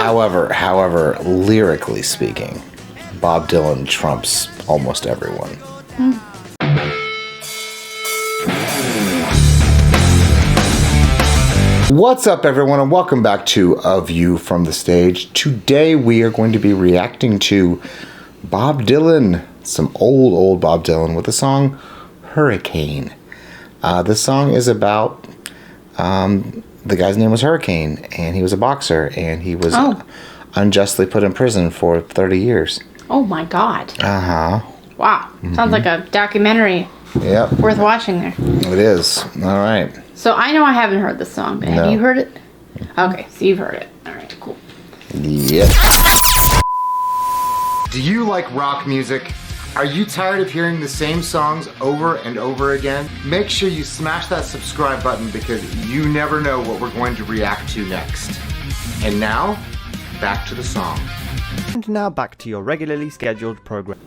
However, lyrically speaking, Bob Dylan trumps almost everyone. What's up, everyone, and welcome back to A View from the Stage. Today we are going to be reacting to Bob Dylan, some old Bob Dylan, with the song Hurricane. This song is about the guy's name was Hurricane, and he was a boxer, and he was unjustly put in prison for 30 years. Oh my God. Uh-huh. Wow. Sounds like a documentary. Yep. Worth watching there. It is. All right. So I know I haven't heard this song, but have you heard it? Okay, so you've heard it. All right, cool. Yep. Do you like rock music? Are you tired of hearing the same songs over and over again? Make sure you smash that subscribe button because you never know what we're going to react to next. And now, back to the song. And now back to your regularly scheduled program.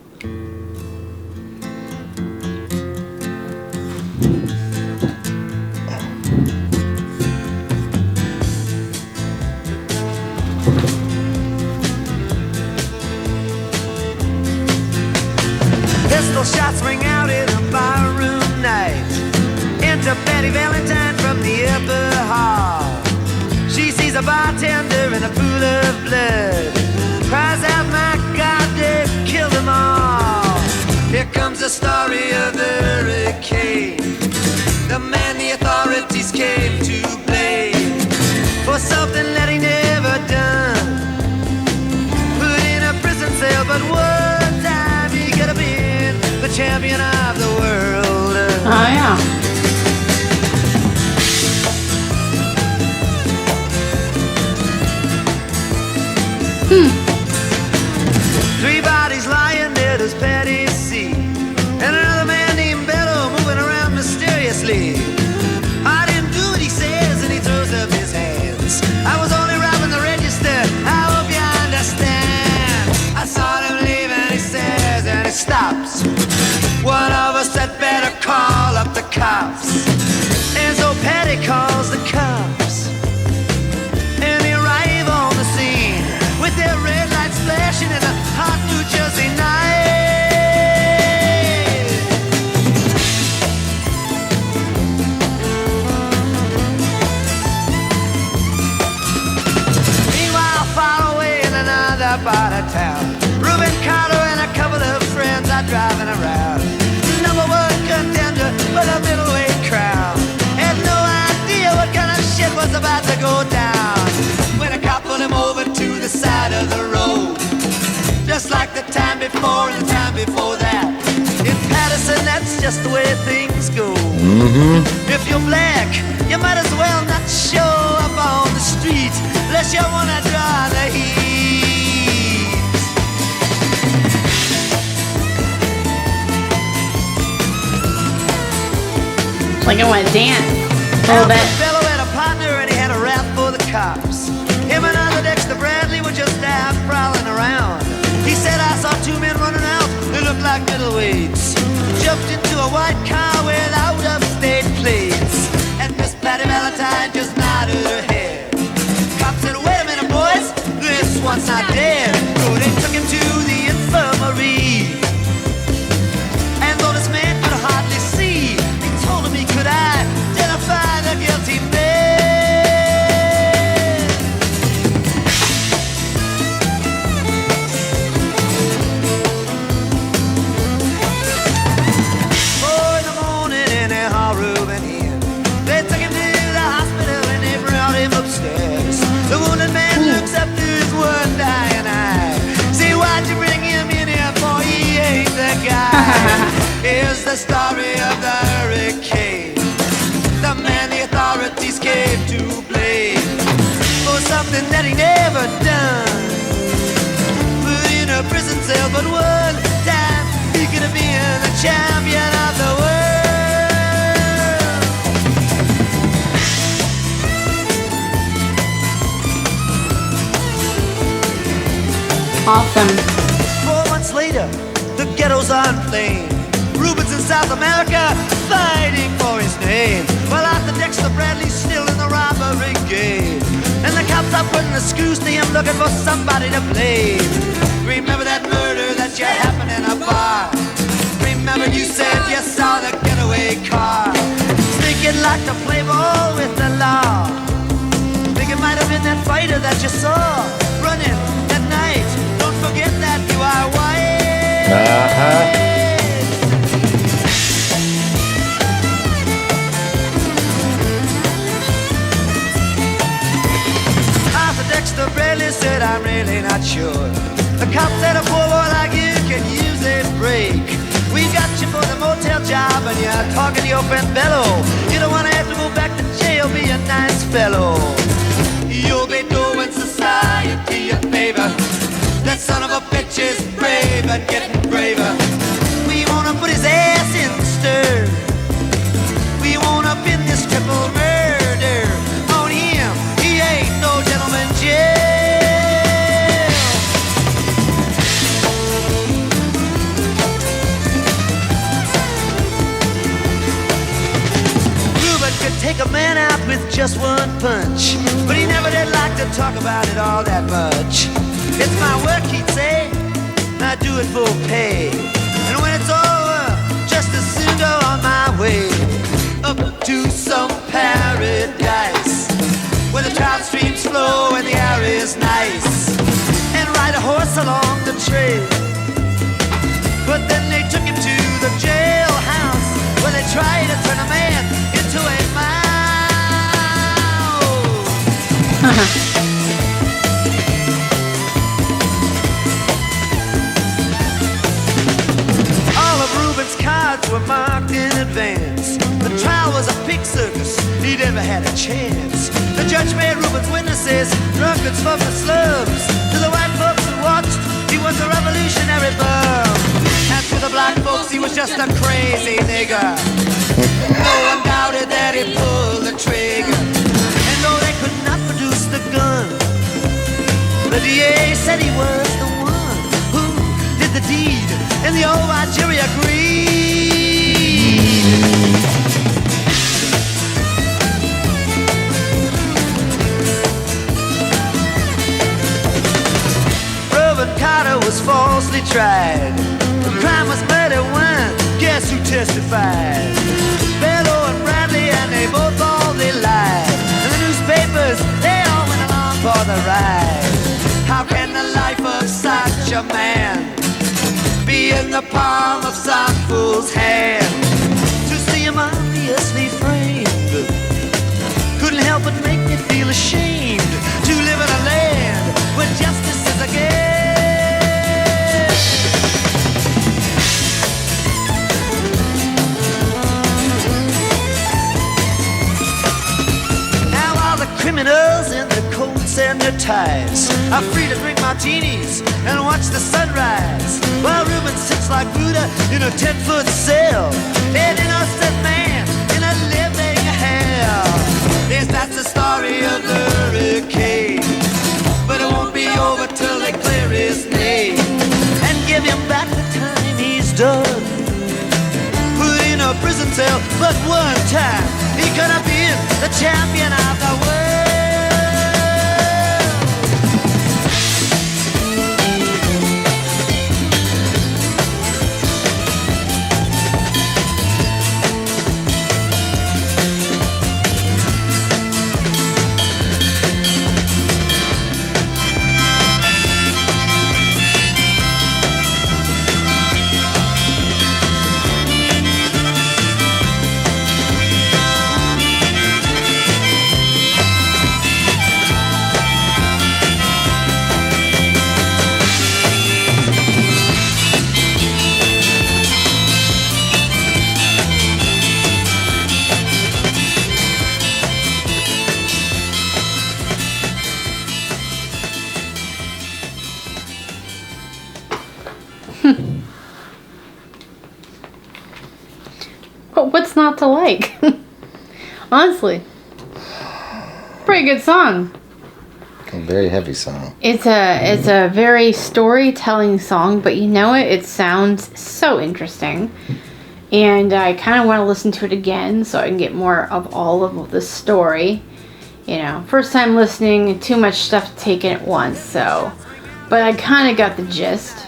Pistol shots ring out in a barroom night. Enter Betty Valentine from the upper hall. She sees a bartender in a pool of blood. Cries out, my God, they've killed them all. Here comes the story of the hurricane, the man the authorities came to blame for something that he never done. Put in a prison cell, but one time he could have been the champion of the world. Oh, yeah. Three bodies lying dead as Patty C, and another man named Bello moving around mysteriously. I didn't do what he says, and he throws up his hands. I was only robbing the register, I hope you understand. I saw him leave and he says, and he stops. One of us had better call up the cops. And so Patty calls the cops, and they arrive on the scene with their red lights flashing in a hot New Jersey night. Meanwhile, far away in another part of town, Reuben Carter and a couple of friends are driving around. Number one contender for the middleweight crown. Had no idea what kind of shit was about to go down when a cop pulled him over to the side of the road. Just like the time before and the time before that. In Patterson, that's just the way things go. If you're black, you might as well not show up on the street unless you wanna draw the heat. Like I want to dance a little bit. The fellow had a partner and he had a rap for the cops. Him and other Dexter Bradley were just out prowling around. He said, I saw two men running out, they looked like middleweights. Jumped into a white car without upstate plates. And Miss Patty Valentine just nodded her head. Cop said, wait a minute, boys, this one's not dead. So they took him to the infirmary. And though this man could hardly see, he told him he could identify the guilty man. The wounded man looks up to his one dying eye. See, why'd you bring him in here for? He ain't the guy. Here's the story of the hurricane, the man the authorities came to blame for something that he never done. Put in a prison cell, but one time he could have been the champion of the world. Awesome. 4 months later, the ghettos are inflamed. Rubens in South America fighting for his name, while Arthur Dexter Bradley's still in the robbery game. And the cops are putting the screws to him, looking for somebody to blame. Remember that murder that you happened in a bar? Remember you said you saw the getaway car, sneaking like to play ball with the law. Think it might have been that fighter that you saw running that night. Don't forget that you are white. Arthur Dexter Bradley said, I'm really not sure. The cop said a poor boy like you can use a break. We got you for the motel job and you're talking to your friend Bello. You don't want to have to go back to jail, be a nice fellow. You'll be doing society a favor. That son of a bitch is brave and getting braver. We wanna put his ass in the stir. We wanna pin this triple murder on him. He ain't no gentleman jail. Take a man out with just one punch, but he never did like to talk about it all that much. It's my work, he'd say, I do it for pay. And when it's over, just as soon go on my way up to some paradise where the trout streams flow and the air is nice, and ride a horse along the trail. But then they took him to the jailhouse where they tried to turn a man into a mouse. All of Reuben's cards were marked in advance. The trial was a pig circus, he never had a chance. The judge made Reuben's witnesses drunkards from the slums. To the white folks who watched, he was a revolutionary bum. And to the black folks, he was just a crazy nigger. No one doubted that he pulled the trigger. And though they could not produce the gun, the DA said he was the one who did the deed, and the old white jury agreed. Reuben Carter was falsely tried. The crime was murder one. Guess who testified? Bello and Bradley, and they both all they lied. And the newspapers, they all went along for the ride. How can the life of such a man be in the palm of some fool's hand? To see him obviously framed couldn't help but make me feel ashamed to live in a land where justice is a game. Criminals in their coats and their ties are free to drink martinis and watch the sunrise, while Reuben sits like Buddha in a 10-foot cell, an innocent man in a living hell. Yes, that's the story of the hurricane, but it won't be over till they clear his name and give him back the time he's done. Put in a prison cell, but one time he could have been the champion of the world. But what's not to like? Honestly. Pretty good song. A very heavy song. It's a very storytelling song, but you know it sounds so interesting. And I kind of want to listen to it again so I can get more of all of the story. first time listening, too much stuff to take in at once, so, but I kind of got the gist.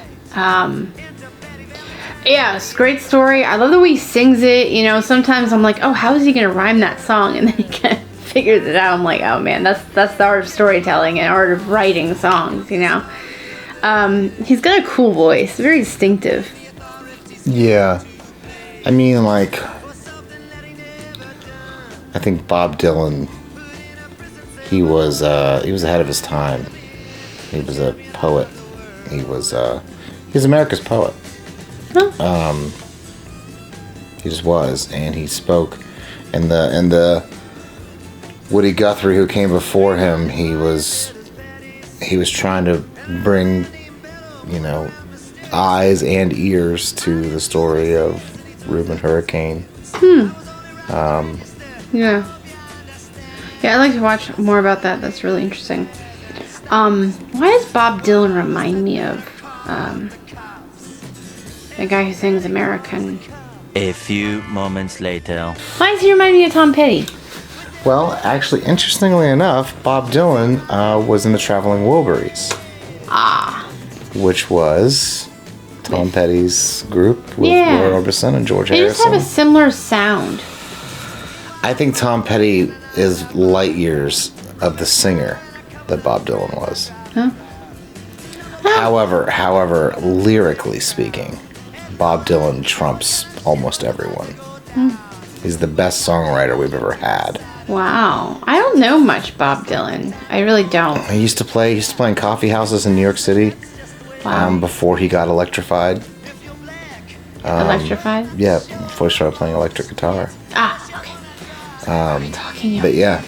Yeah, it's a great story. I love the way he sings it. Sometimes I'm like, oh, how is he going to rhyme that song? And then he kind of figures it out. I'm like, oh man, that's the art of storytelling and art of writing songs, He's got a cool voice, very distinctive. Yeah. I mean, like, I think Bob Dylan, he was ahead of his time. He was a poet. He's America's poet. Huh? He just was, and he spoke. And the Woody Guthrie, who came before him, he was trying to bring, eyes and ears to the story of Reuben Hurricane. Yeah. Yeah, I'd like to watch more about that. That's really interesting. Why does Bob Dylan remind me of the guy who sings American? A few moments later. Why does he remind me of Tom Petty? Well, actually, interestingly enough, Bob Dylan was in the Traveling Wilburys. Which was Tom Petty's group with Roy Orbison and George Harrison. They just have a similar sound. I think Tom Petty is light years of the singer that Bob Dylan was. Huh? However, lyrically speaking, Bob Dylan trumps almost everyone. He's the best songwriter we've ever had. Wow. I don't know much Bob Dylan. I really don't. He used to play in coffee houses in New York City. Wow. Before he got electrified. Electrified? Yeah, before he started playing electric guitar. Okay. I'm talking about. But yeah.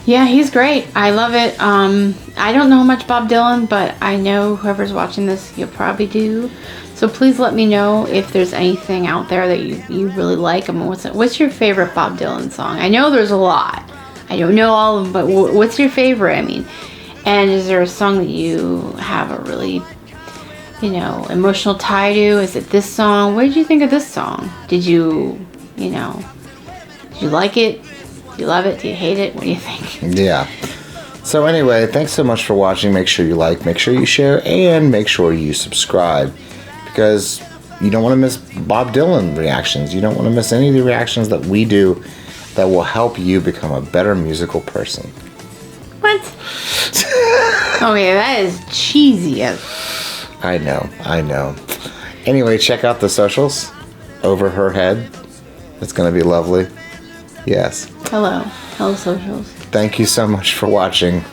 Yeah, he's great. I love it. I don't know much Bob Dylan, but I know whoever's watching this, you probably do. So please let me know if there's anything out there that you really like. I mean, what's your favorite Bob Dylan song? I know there's a lot. I don't know all of them, but what's your favorite? I mean, and is there a song that you have a really, emotional tie to? Is it this song? What did you think of this song? Did you like it? Do you love it? Do you hate it? What do you think? Yeah. So anyway, thanks so much for watching. Make sure you like, make sure you share, and make sure you subscribe. Because you don't want to miss Bob Dylan reactions. You don't want to miss any of the reactions that we do that will help you become a better musical person. What? Okay, that is cheesy. I know. Anyway, check out the socials. Over her head. It's going to be lovely. Yes. Hello socials. Thank you so much for watching.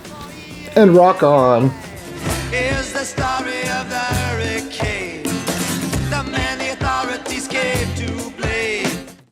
And rock on. Here's the story of the